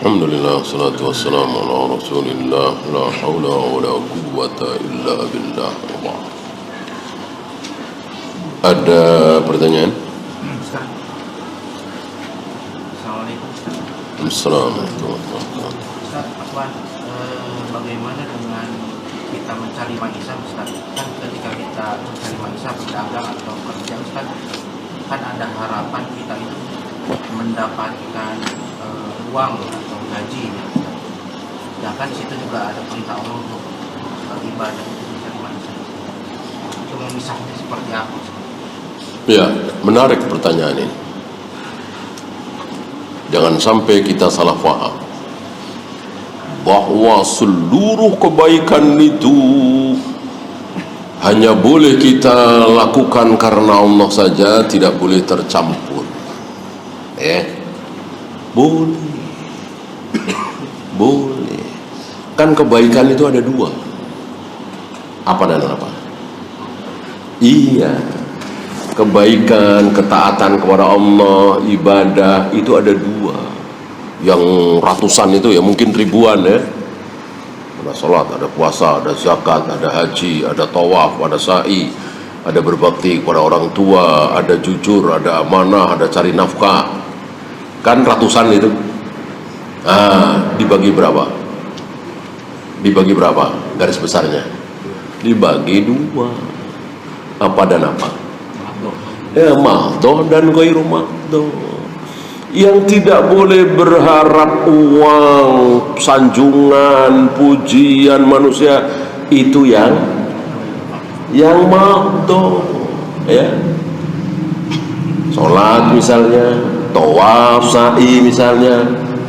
Alhamdulillah, salatu wassalamu ala rasulillah, la hawla wa la quwwata illa billah. Ada pertanyaan? Assalamualaikum. Assalamualaikum. Ustaz, bagaimana dengan kita mencari maisha, Ustaz? Kan ketika kita mencari maisha, berdagang atau kerja, Ustaz, kan ada harapan kita itu mendapatkan uang atau gaji. Sedangkan di situ juga ada perintah Allah untuk beribadah, mencari maisha. Itu memisahnya seperti apa, Ustaz? Ya, menarik pertanyaan ini. Jangan sampai kita salah faham bahwa seluruh kebaikan itu hanya boleh kita lakukan karena Allah saja, tidak boleh tercampur. Boleh. Boleh. Kan kebaikan itu ada dua. Apa dan apa? Iya. Kebaikan, ketaatan kepada Allah, ibadah itu ada dua. Yang ratusan itu ya mungkin ribuan ya. Ada sholat, ada puasa, ada zakat, ada haji, ada tawaf, ada sa'i, ada berbakti kepada orang tua, ada jujur, ada amanah, ada cari nafkah. Kan ratusan itu. Dibagi berapa? Dibagi berapa garis besarnya? Dibagi dua. Apa dan apa? Mahdoh dan ghairu mahdoh. Yang tidak boleh berharap uang, sanjungan, pujian manusia, itu yang mahdoh, ya. Sholat misalnya, tawaf, sa'i misalnya,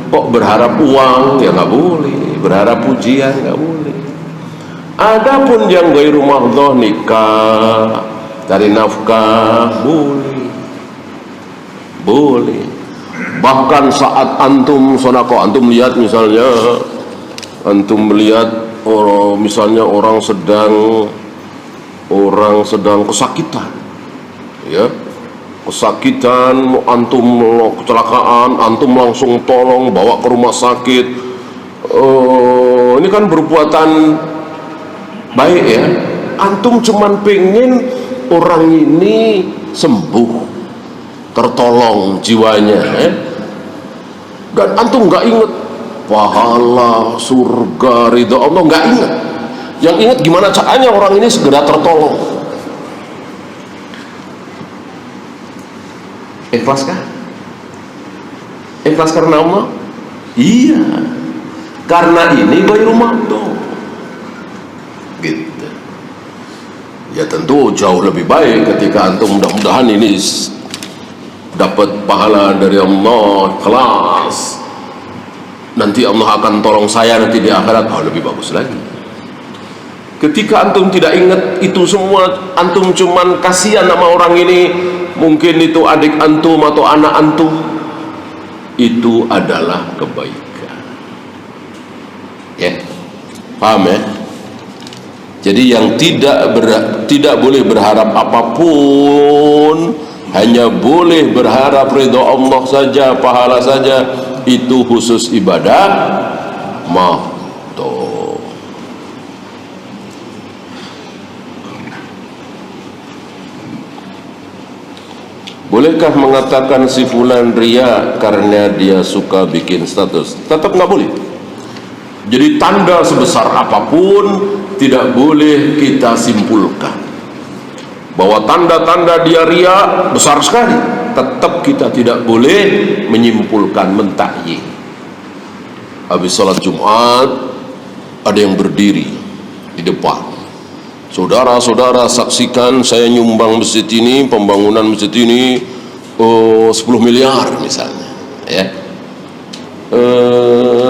kok berharap uang, ya nggak boleh. Berharap pujian nggak boleh. Adapun yang ghairu mahdoh, nikah, cari nafkah, boleh. Bahkan saat antum sedekah, antum lihat misalnya, antum melihat misalnya orang sedang kesakitan, ya, kesakitan, antum kecelakaan, antum langsung tolong bawa ke rumah sakit. Ini kan perbuatan baik ya. Antum cuman pengen orang ini sembuh, tertolong jiwanya, dan antum nggak inget pahala, surga, ridha Allah, nggak inget. Yang inget gimana caranya orang ini segera tertolong. Ikhlaskah? Ikhlas karena Allah? Iya, karena ini ghairu mahdoh. Gitu. Ya tentu jauh lebih baik ketika antum mudah-mudahan ini dapat pahala dari Allah, kelas. Nanti Allah akan tolong saya nanti di akhirat, lebih bagus lagi. Ketika antum tidak ingat itu semua, antum cuman kasihan sama orang ini, mungkin itu adik antum atau anak antum, itu adalah kebaikan. Ya, paham ya? Jadi yang tidak boleh berharap apapun, hanya boleh berharap ridha Allah saja, pahala saja. Itu khusus ibadah mahdoh. Bolehkah mengatakan si fulan ria karena dia suka bikin status? Tetap nggak boleh. Jadi tanda sebesar apapun tidak boleh kita simpulkan bahwa tanda-tanda dia ria besar sekali. Tetap kita tidak boleh menyimpulkan, mentakyid. Habis salat Jumat ada yang berdiri di depan. Saudara-saudara saksikan saya nyumbang masjid ini, pembangunan masjid ini 10 miliar misalnya, ya.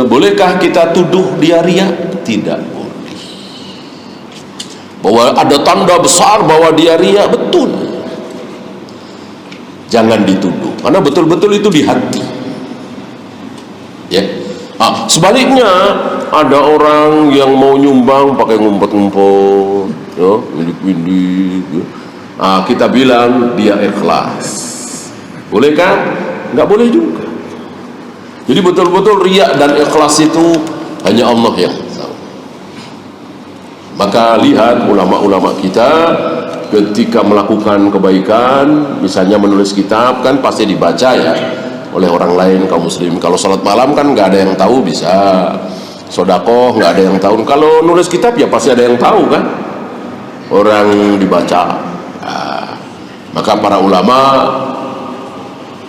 Bolehkah kita tuduh dia ria? Tidak boleh. Bahwa ada tanda besar bahwa dia ria, betul. Jangan dituduh, karena betul-betul itu di hati. Ya. Sebaliknya ada orang yang mau nyumbang pakai ngumpet-ngumpet, ya, mindik-mindik, ya. Kita bilang dia ikhlas. Bolehkah? Nggak boleh juga. Jadi betul-betul riya dan ikhlas itu hanya Allah yang tahu. Maka lihat ulama-ulama kita ketika melakukan kebaikan, misalnya menulis kitab, kan pasti dibaca ya oleh orang lain, kaum muslim. Kalau sholat malam kan nggak ada yang tahu, bisa sodakoh nggak ada yang tahu. Kalau nulis kitab ya pasti ada yang tahu kan, orang dibaca. Nah, maka para ulama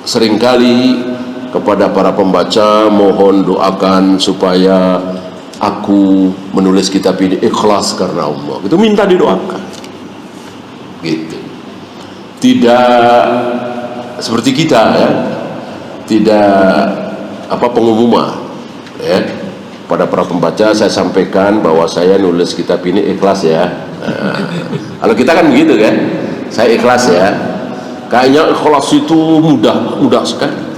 seringkali kepada para pembaca, mohon doakan supaya aku menulis kitab ini ikhlas karena Allah. Itu minta didoakan. Gitu. Tidak seperti kita ya, tidak pengumuman ya. Pada para pembaca saya sampaikan bahwa saya nulis kitab ini ikhlas ya. Nah, kalau kita kan begitu kan, saya ikhlas ya. Kayaknya ikhlas itu mudah sekali.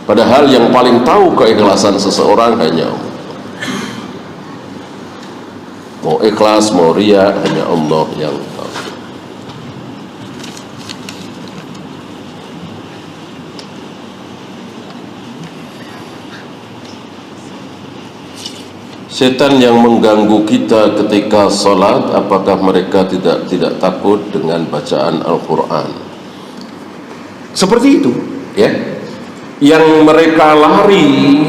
Padahal yang paling tahu keikhlasan seseorang hanya Allah. Mau ikhlas, mau riya, hanya Allah yang tahu. Setan yang mengganggu kita ketika salat, apakah mereka tidak takut dengan bacaan Al-Quran? Seperti itu ya. Yang mereka lari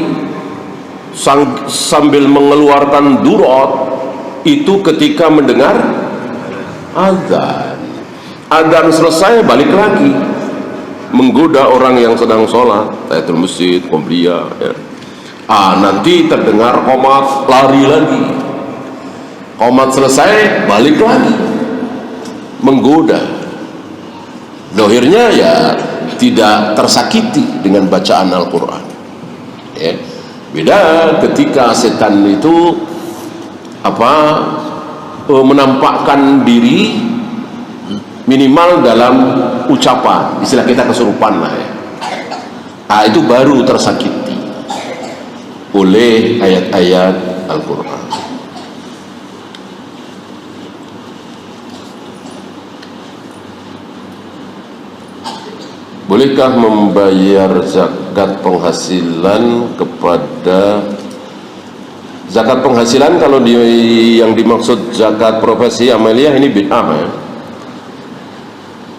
sambil mengeluarkan durat itu ketika mendengar azan. Azan selesai balik lagi menggoda orang yang sedang sholat, tahiyatul masjid, qobliyah ya. Nanti terdengar qomat, lari lagi. Qomat selesai balik lagi menggoda. Dohirnya ya tidak tersakiti dengan bacaan Al-Quran ya. Beda ketika setan itu menampakkan diri minimal dalam ucapan, istilah kita kesurupan lah ya. Itu baru tersakiti oleh ayat-ayat Al-Quran. Bolehkah membayar zakat penghasilan kepada zakat penghasilan? Kalau yang dimaksud zakat profesi amaliyah ini bid'ah ya.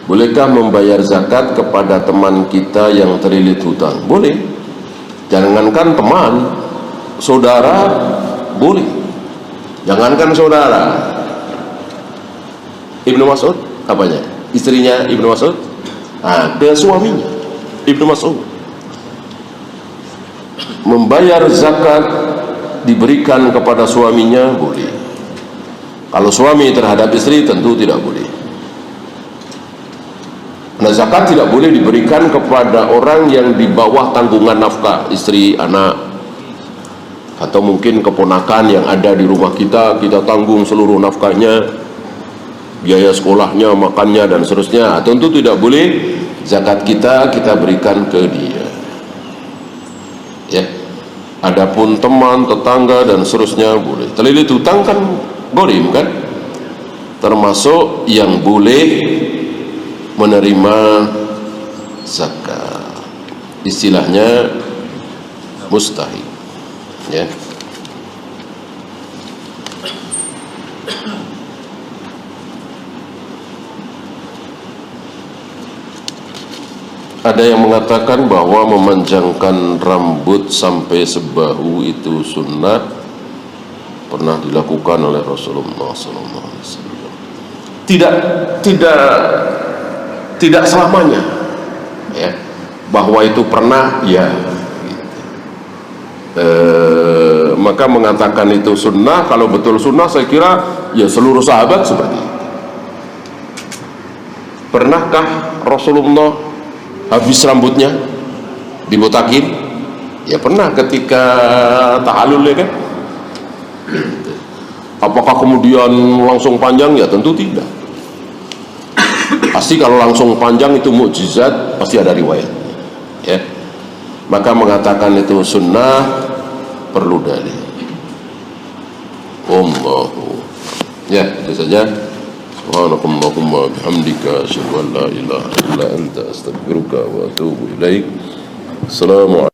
Bolehkah membayar zakat kepada teman kita yang terlilit hutang? Boleh. Jangankan teman, saudara boleh. Jangankan saudara. Ibnu Mas'ud apanya? Istrinya Ibnu Mas'ud? Ke suaminya Ibnu Mas'ud membayar zakat diberikan kepada suaminya boleh. Kalau suami terhadap istri tentu tidak boleh. Nah, zakat tidak boleh diberikan kepada orang yang di bawah tanggungan nafkah, istri, anak, atau mungkin keponakan yang ada di rumah kita tanggung seluruh nafkahnya, biaya sekolahnya, makannya dan seterusnya. Tentu tidak boleh zakat kita berikan ke dia ya. Adapun teman, tetangga dan seterusnya boleh. Terlilit hutang kan gharim kan, termasuk yang boleh menerima zakat, istilahnya mustahil ya. Ada yang mengatakan bahwa memanjangkan rambut sampai sebahu itu sunnah, pernah dilakukan oleh Rasulullah SAW. Tidak selamanya ya, bahwa itu pernah ya. Maka mengatakan itu sunnah, kalau betul sunnah saya kira ya seluruh sahabat seperti itu. Pernahkah Rasulullah habis rambutnya dibotakin? Ya pernah ketika tahallul ya kan. Apakah kemudian langsung panjang? Ya tentu tidak. Pasti kalau langsung panjang itu mukjizat, pasti ada riwayat ya. Maka mengatakan itu sunnah perlu dalil. Allahu ya, itu saja. Subhanakallahumma bihamdika asyhadu an la ilaha illa anta astaghfiruka wa atubu ilaik. Assalamualaikum.